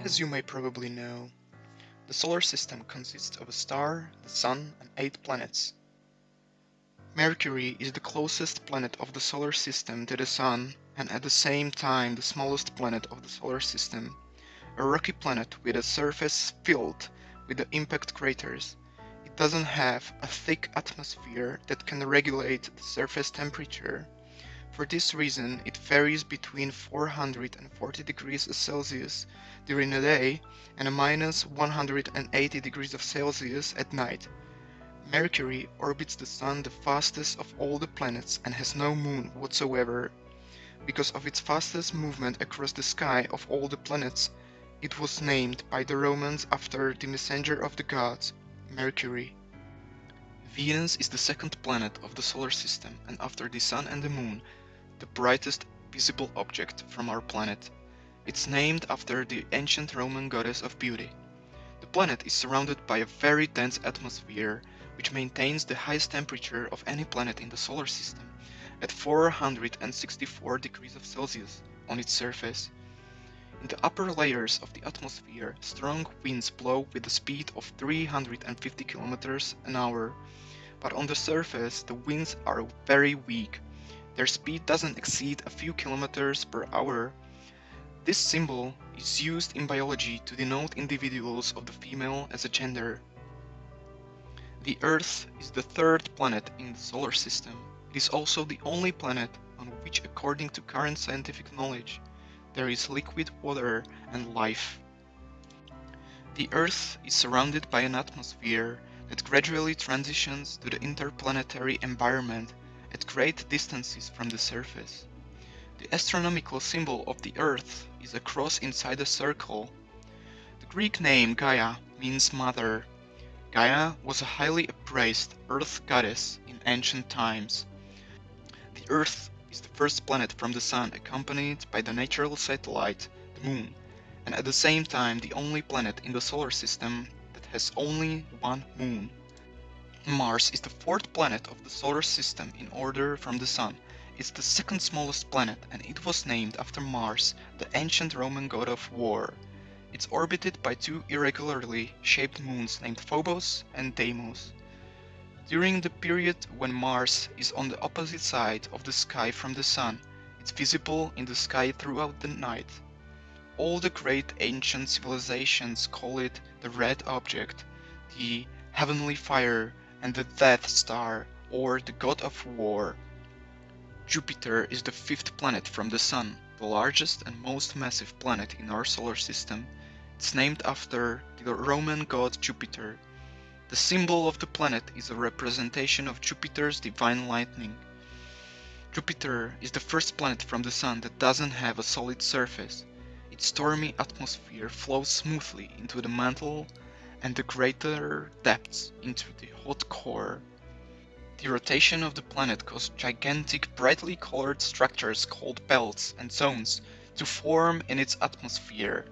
As you may probably know, the solar system consists of a star, the Sun, and 8 planets. Mercury is the closest planet of the solar system to the Sun and at the same time the smallest planet of the solar system, a rocky planet with a surface filled with the impact craters. It doesn't have a thick atmosphere that can regulate the surface temperature. For this reason, it varies between 440 degrees Celsius during the day and a minus 180 degrees Celsius at night. Mercury orbits the Sun the fastest of all the planets and has no moon whatsoever. Because of its fastest movement across the sky of all the planets, it was named by the Romans after the messenger of the gods, Mercury. Venus is the second planet of the solar system and after the Sun and the Moon, the brightest visible object from our planet. It's named after the ancient Roman goddess of beauty. The planet is surrounded by a very dense atmosphere, which maintains the highest temperature of any planet in the solar system at 464 degrees Celsius on its surface. In the upper layers of the atmosphere, strong winds blow with a speed of 350 kilometers an hour, but on the surface the winds are very weak. Their speed doesn't exceed a few kilometers per hour. This symbol is used in biology to denote individuals of the female as a gender. The Earth is the third planet in the solar system. It is also the only planet on which, according to current scientific knowledge, there is liquid water and life. The Earth is surrounded by an atmosphere that gradually transitions to the interplanetary environment at great distances from the surface. The astronomical symbol of the Earth is a cross inside a circle. The Greek name Gaia means mother. Gaia was a highly appraised Earth goddess in ancient times. The Earth is the first planet from the Sun accompanied by the natural satellite, the Moon, and at the same time the only planet in the solar system that has only one moon. Mars is the fourth planet of the solar system in order from the Sun. It's the second smallest planet and it was named after Mars, the ancient Roman god of war. It's orbited by two irregularly shaped moons named Phobos and Deimos. During the period when Mars is on the opposite side of the sky from the Sun, it's visible in the sky throughout the night. All the great ancient civilizations call it the red object, the heavenly fire, and the Death Star, or the god of war. Jupiter is the fifth planet from the Sun, the largest and most massive planet in our solar system. It's named after the Roman god Jupiter. The symbol of the planet is a representation of Jupiter's divine lightning. Jupiter is the first planet from the Sun that doesn't have a solid surface. Its stormy atmosphere flows smoothly into the mantle and the greater depths into the hot core. The rotation of the planet caused gigantic brightly colored structures called belts and zones to form in its atmosphere.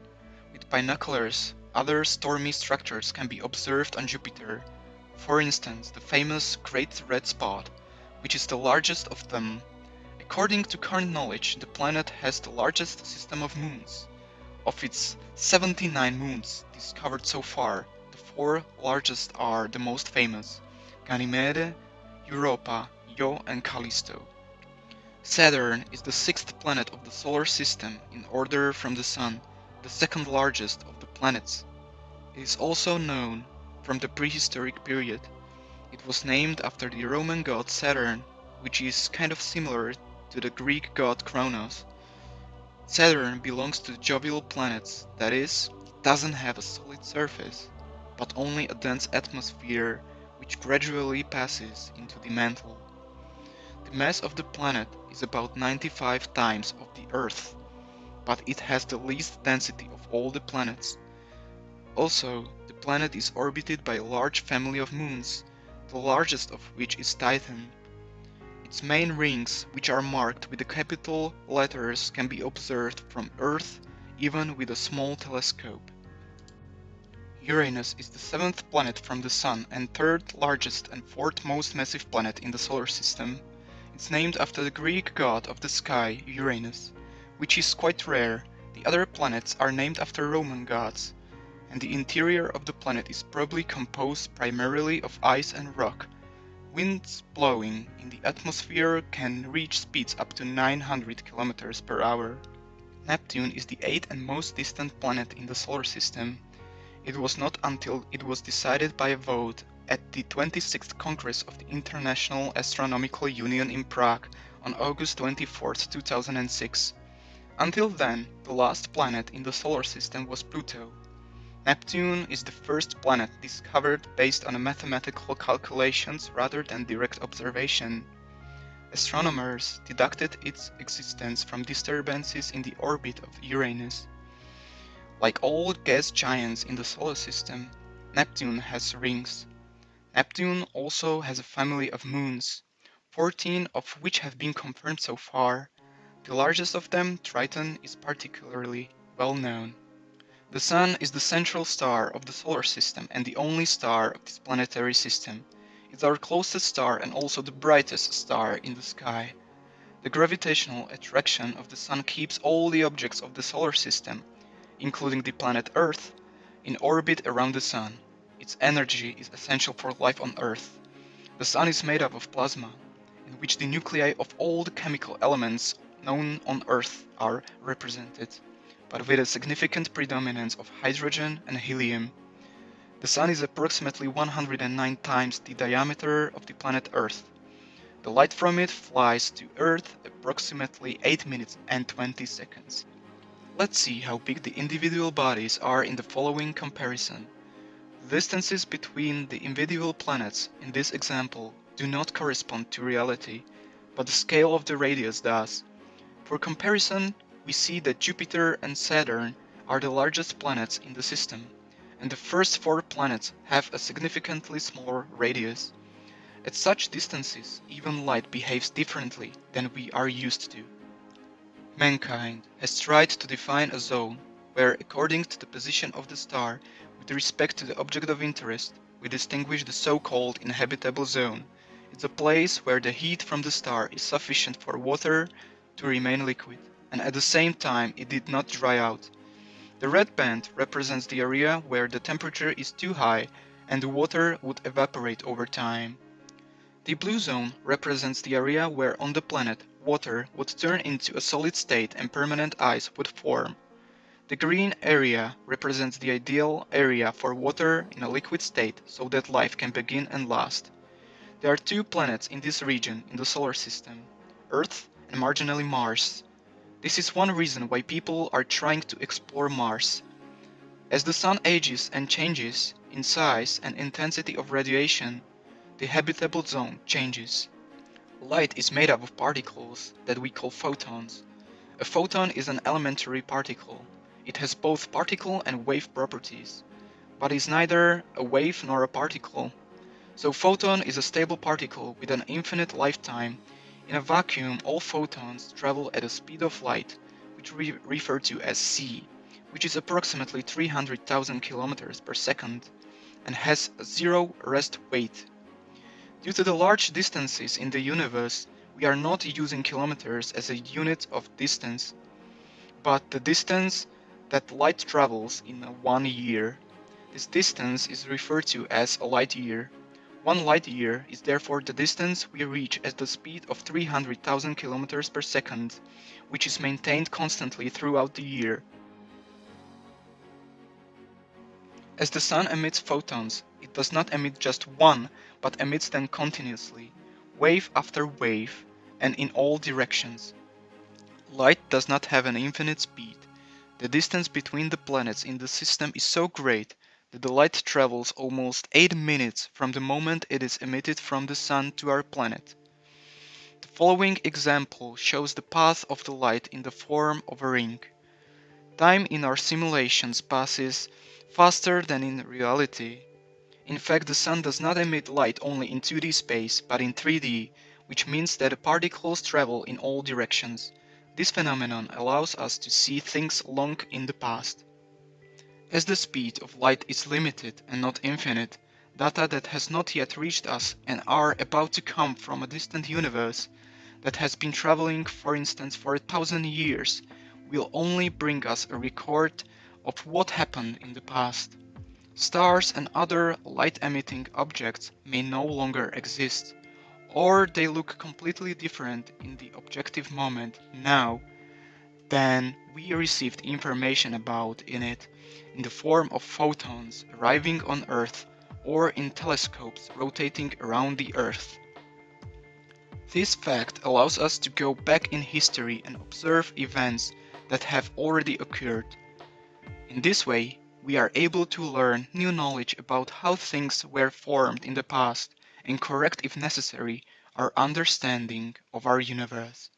With binoculars, other stormy structures can be observed on Jupiter. For instance, the famous Great Red Spot, which is the largest of them. According to current knowledge, the planet has the largest system of moons. Of its 79 moons discovered so far, the four largest are the most famous: Ganymede, Europa, Io and Callisto. Saturn is the sixth planet of the solar system in order from the Sun, the second largest of the planets. It is also known from the prehistoric period. It was named after the Roman god Saturn, which is kind of similar to the Greek god Kronos. Saturn belongs to the jovial planets, that is, it doesn't have a solid surface, but only a dense atmosphere which gradually passes into the mantle. The mass of the planet is about 95 times of the Earth, but it has the least density of all the planets. Also, the planet is orbited by a large family of moons, the largest of which is Titan. Its main rings, which are marked with the capital letters, can be observed from Earth even with a small telescope. Uranus is the seventh planet from the Sun and third largest and fourth most massive planet in the solar system. It's named after the Greek god of the sky, Uranus, which is quite rare. The other planets are named after Roman gods, and the interior of the planet is probably composed primarily of ice and rock. Winds blowing in the atmosphere can reach speeds up to 900 kilometers per hour. Neptune is the eighth and most distant planet in the solar system. It was not until it was decided by a vote at the 26th Congress of the International Astronomical Union in Prague on August 24, 2006. Until then, the last planet in the solar system was Pluto. Neptune is the first planet discovered based on mathematical calculations rather than direct observation. Astronomers deducted its existence from disturbances in the orbit of Uranus. Like all gas giants in the solar system, Neptune has rings. Neptune also has a family of moons, 14 of which have been confirmed so far. The largest of them, Triton, is particularly well known. The Sun is the central star of the solar system and the only star of this planetary system. It's our closest star and also the brightest star in the sky. The gravitational attraction of the Sun keeps all the objects of the solar system, including the planet Earth, in orbit around the Sun. Its energy is essential for life on Earth. The Sun is made up of plasma, in which the nuclei of all the chemical elements known on Earth are represented, but with a significant predominance of hydrogen and helium. The Sun is approximately 109 times the diameter of the planet Earth. The light from it flies to Earth approximately 8 minutes and 20 seconds. Let's see how big the individual bodies are in the following comparison. The distances between the individual planets in this example do not correspond to reality, but the scale of the radius does. For comparison, we see that Jupiter and Saturn are the largest planets in the system, and the first four planets have a significantly smaller radius. At such distances, even light behaves differently than we are used to. Mankind has tried to define a zone where, according to the position of the star with respect to the object of interest, we distinguish the so-called inhabitable zone. It's a place where the heat from the star is sufficient for water to remain liquid, and at the same time it did not dry out. The red band represents the area where the temperature is too high and the water would evaporate over time. The blue zone represents the area where on the planet water would turn into a solid state and permanent ice would form. The green area represents the ideal area for water in a liquid state so that life can begin and last. There are two planets in this region in the solar system, Earth and marginally Mars. This is one reason why people are trying to explore Mars. As the Sun ages and changes in size and intensity of radiation, the habitable zone changes. Light is made up of particles that we call photons. A photon is an elementary particle. It has both particle and wave properties, but is neither a wave nor a particle. So photon is a stable particle with an infinite lifetime. In a vacuum, all photons travel at a speed of light, which we refer to as c, which is approximately 300,000 kilometers per second, and has a zero rest weight. Due to the large distances in the universe, we are not using kilometers as a unit of distance, but the distance that light travels in 1 year. This distance is referred to as a light year. 1 light year is therefore the distance we reach at the speed of 300,000 kilometers per second, which is maintained constantly throughout the year. As the Sun emits photons, it does not emit just one, but emits them continuously, wave after wave, and in all directions. Light does not have an infinite speed. The distance between the planets in the system is so great that the light travels almost 8 minutes from the moment it is emitted from the Sun to our planet. The following example shows the path of the light in the form of a ring. Time in our simulations passes faster than in reality. In fact, the Sun does not emit light only in 2D space, but in 3D, which means that the particles travel in all directions. This phenomenon allows us to see things long in the past. As the speed of light is limited and not infinite, data that has not yet reached us and are about to come from a distant universe that has been traveling, for instance, for 1,000 years, will only bring us a record of what happened in the past. Stars and other light-emitting objects may no longer exist, or they look completely different in the objective moment now than we received information about in it, in the form of photons arriving on Earth or in telescopes rotating around the Earth. This fact allows us to go back in history and observe events that have already occurred. In this way, we are able to learn new knowledge about how things were formed in the past and correct, if necessary, our understanding of our universe.